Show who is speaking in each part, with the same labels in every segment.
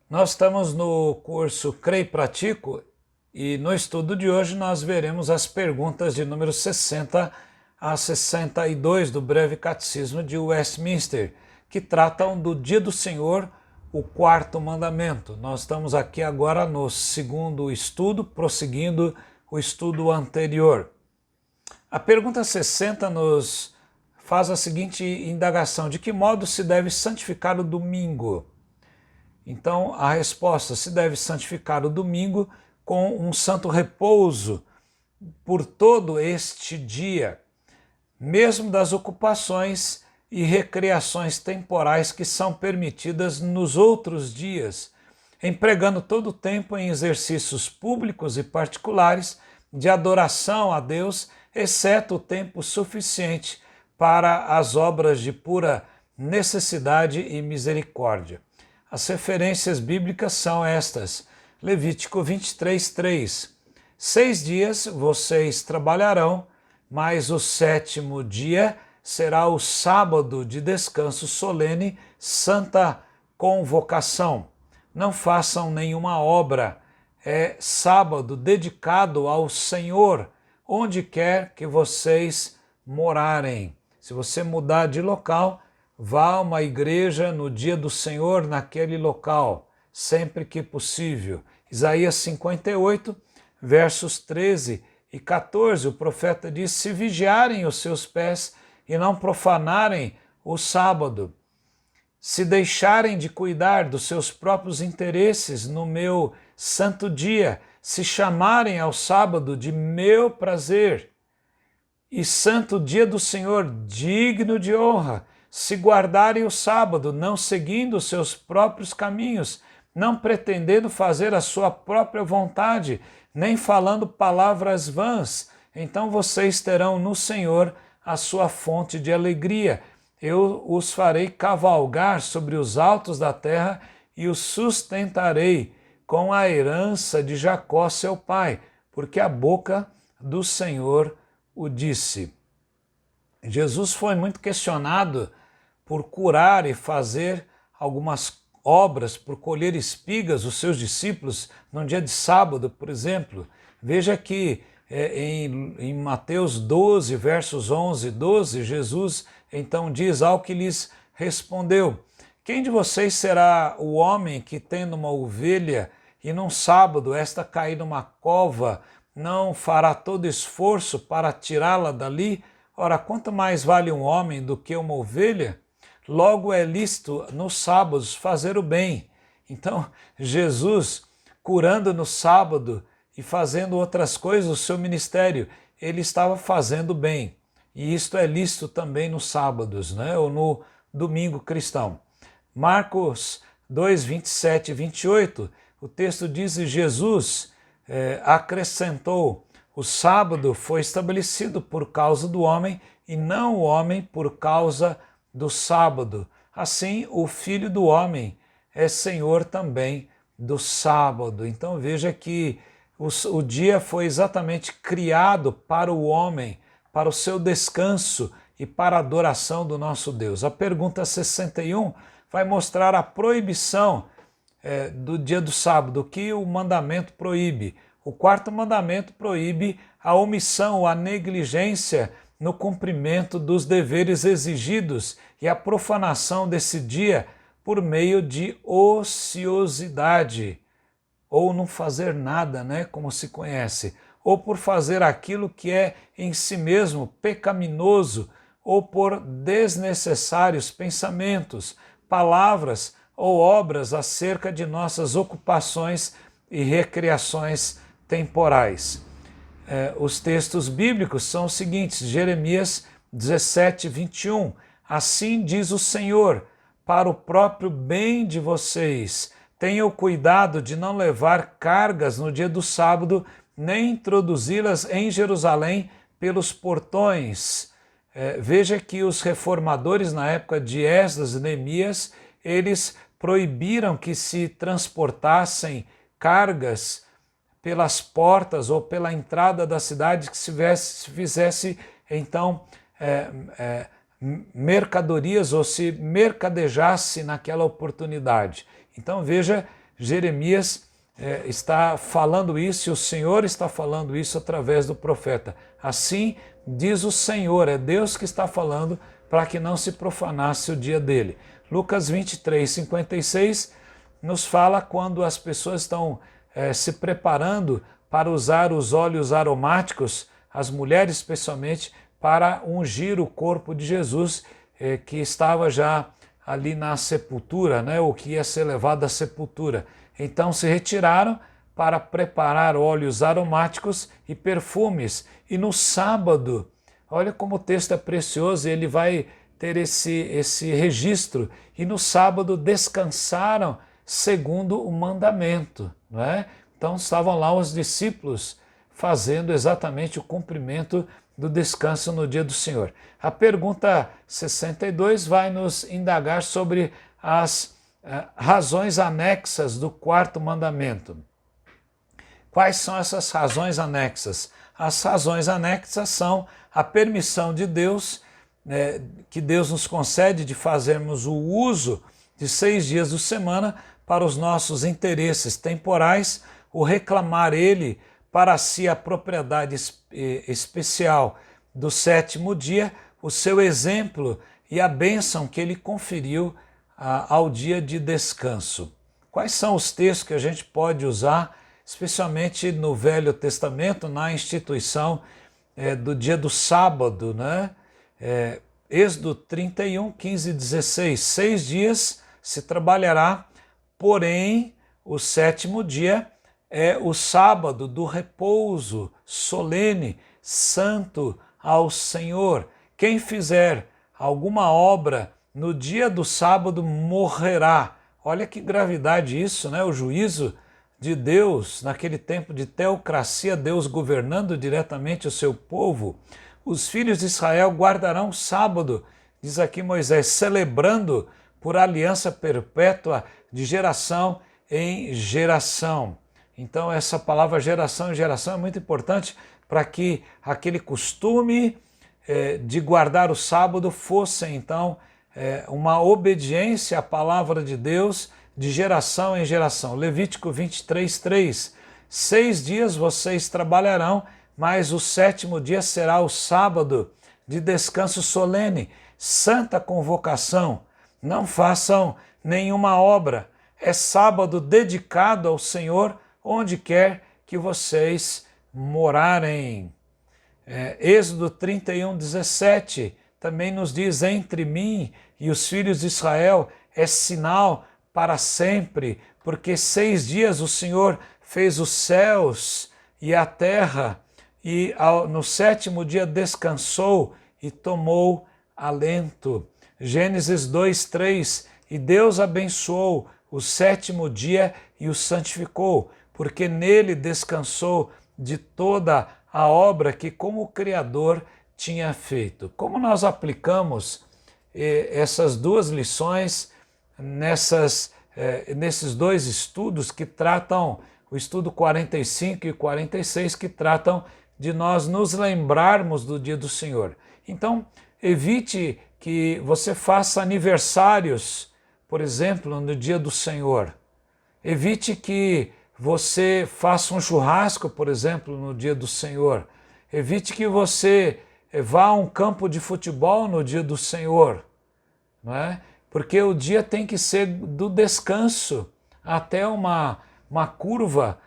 Speaker 1: Nós estamos no curso Creio e Pratico e no estudo de hoje nós veremos as perguntas de número 60 a 62 do Breve Catecismo de Westminster, que tratam do Dia do Senhor, o quarto mandamento. Nós estamos aqui agora no segundo estudo, prosseguindo o estudo anterior. A pergunta 60 nos faz a seguinte indagação: de que modo se deve santificar o domingo? Então, a resposta: se deve santificar o domingo com um santo repouso por todo este dia, mesmo das ocupações e recreações temporais que são permitidas nos outros dias, empregando todo o tempo em exercícios públicos e particulares de adoração a Deus, exceto o tempo suficiente para as obras de pura necessidade e misericórdia. As referências bíblicas são estas: Levítico 23:3. 6 dias vocês trabalharão, mas o sétimo dia será o sábado de descanso solene, santa convocação. Não façam nenhuma obra, é sábado dedicado ao Senhor, onde quer que vocês morarem. Se você mudar de local, vá a uma igreja no dia do Senhor naquele local, sempre que possível. Isaías 58, versos 13 e 14, o profeta diz: se vigiarem os seus pés e não profanarem o sábado, se deixarem de cuidar dos seus próprios interesses no meu santo dia, se chamarem ao sábado de meu prazer e santo dia do Senhor, digno de honra, se guardarem o sábado, não seguindo os seus próprios caminhos, não pretendendo fazer a sua própria vontade, nem falando palavras vãs, então vocês terão no Senhor a sua fonte de alegria. Eu os farei cavalgar sobre os altos da terra e os sustentarei com a herança de Jacó, seu pai, porque a boca do Senhor o disse. Jesus foi muito questionado por curar e fazer algumas obras, por colher espigas, os seus discípulos, num dia de sábado, por exemplo. Veja que em Mateus 12, versos 11 e 12, Jesus então diz ao que lhes respondeu: quem de vocês será o homem que, tendo uma ovelha e num sábado esta cair numa cova, não fará todo esforço para tirá-la dali? Ora, quanto mais vale um homem do que uma ovelha? Logo é lícito nos sábados fazer o bem. Então, Jesus, curando no sábado e fazendo outras coisas, o seu ministério, ele estava fazendo bem. E isto é lícito também nos sábados, né? Ou no domingo cristão. Marcos 2, 27 e 28, o texto diz: e Jesus acrescentou: o sábado foi estabelecido por causa do homem e não o homem por causa do sábado. Assim, o Filho do Homem é Senhor também do sábado. Então veja que o dia foi exatamente criado para o homem, para o seu descanso e para a adoração do nosso Deus. A pergunta 61 vai mostrar a proibição do dia do sábado, o que o mandamento proíbe. O quarto mandamento proíbe a omissão, a negligência no cumprimento dos deveres exigidos e a profanação desse dia por meio de ociosidade, ou não fazer nada, né, como se conhece, ou por fazer aquilo que é em si mesmo pecaminoso, ou por desnecessários pensamentos, palavras ou obras acerca de nossas ocupações e recreações temporais. Os textos bíblicos são os seguintes: Jeremias 17, 21. Assim diz o Senhor, para o próprio bem de vocês, tenham cuidado de não levar cargas no dia do sábado, nem introduzi-las em Jerusalém pelos portões. Veja que os reformadores na época de Esdras e Neemias, eles proibiram que se transportassem cargas pelas portas ou pela entrada da cidade, que se fizesse então mercadorias ou se mercadejasse naquela oportunidade. Então veja, Jeremias está falando isso e o Senhor está falando isso através do profeta. Assim diz o Senhor, é Deus que está falando para que não se profanasse o dia dele. Lucas 23, 56 nos fala quando as pessoas estão se preparando para usar os óleos aromáticos, as mulheres especialmente, para ungir o corpo de Jesus, que estava já ali na sepultura, né, o que ia ser levado à sepultura. Então se retiraram para preparar óleos aromáticos e perfumes. E no sábado, olha como o texto é precioso, ele vai ter esse registro. E no sábado descansaram segundo o mandamento, não é? Então estavam lá os discípulos fazendo exatamente o cumprimento do descanso no dia do Senhor. A pergunta 62 vai nos indagar sobre as razões anexas do quarto mandamento. Quais são essas razões anexas? As razões anexas são a permissão de Deus, que Deus nos concede de fazermos o uso de 6 dias da semana para os nossos interesses temporais, o reclamar Ele para si a propriedade especial do 7º dia, o seu exemplo e a bênção que Ele conferiu ao dia de descanso. Quais são os textos que a gente pode usar, especialmente no Velho Testamento, na instituição do dia do sábado, né? Êxodo 31, 15 e 16, 6 dias se trabalhará, porém o 7º dia é o sábado do repouso solene, santo ao Senhor. Quem fizer alguma obra no dia do sábado morrerá. Olha que gravidade isso, né? O juízo de Deus, naquele tempo de teocracia, Deus governando diretamente o seu povo. Os filhos de Israel guardarão o sábado, diz aqui Moisés, celebrando por aliança perpétua de geração em geração. Então essa palavra geração em geração é muito importante para que aquele costume de guardar o sábado fosse então uma obediência à palavra de Deus de geração em geração. Levítico 23, 3. 6 dias vocês trabalharão, mas o 7º dia será o sábado de descanso solene, santa convocação. Não façam nenhuma obra. É sábado dedicado ao Senhor, onde quer que vocês morarem. Êxodo 31, 17 também nos diz, entre mim e os filhos de Israel é sinal para sempre, porque 6 dias o Senhor fez os céus e a terra, e no 7º dia descansou e tomou alento. Gênesis 2, 3, e Deus abençoou o 7º dia e o santificou, porque nele descansou de toda a obra que como Criador tinha feito. Como nós aplicamos essas duas lições nesses 2 estudos que tratam, o estudo 45 e 46, que tratam de nós nos lembrarmos do dia do Senhor. Então, evite que você faça aniversários, por exemplo, no dia do Senhor. Evite que você faça um churrasco, por exemplo, no dia do Senhor. Evite que você vá a um campo de futebol no dia do Senhor, não é? Porque o dia tem que ser do descanso. Até uma curva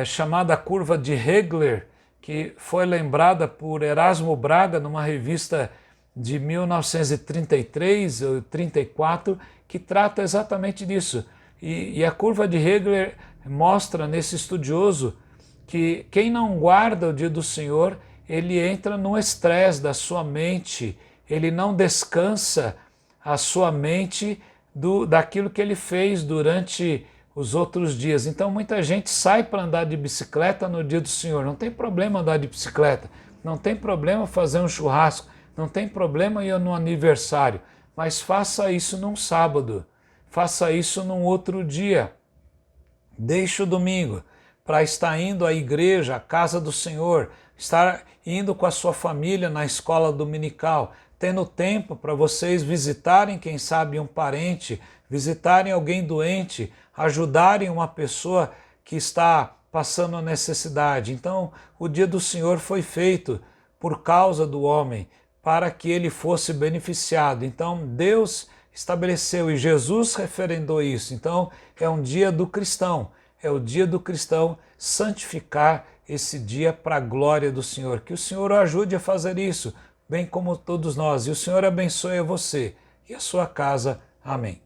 Speaker 1: chamada curva de Hegler, que foi lembrada por Erasmo Braga numa revista de 1933 ou 34, que trata exatamente disso. E a curva de Hegler mostra nesse estudioso que quem não guarda o dia do Senhor, ele entra no estresse da sua mente, ele não descansa a sua mente daquilo que ele fez durante os outros dias. Então muita gente sai para andar de bicicleta no dia do Senhor. Não tem problema andar de bicicleta, não tem problema fazer um churrasco, não tem problema ir no aniversário, mas faça isso num sábado, faça isso num outro dia. Deixe o domingo para estar indo à igreja, à casa do Senhor, estar indo com a sua família na escola dominical, tendo tempo para vocês visitarem, quem sabe, um parente, visitarem alguém doente, ajudarem uma pessoa que está passando a necessidade. Então, o dia do Senhor foi feito por causa do homem, para que ele fosse beneficiado. Então, Deus estabeleceu e Jesus referendou isso. Então, é um dia do cristão, é o dia do cristão santificar esse dia para a glória do Senhor. Que o Senhor o ajude a fazer isso, bem como todos nós. E o Senhor abençoe a você e a sua casa. Amém.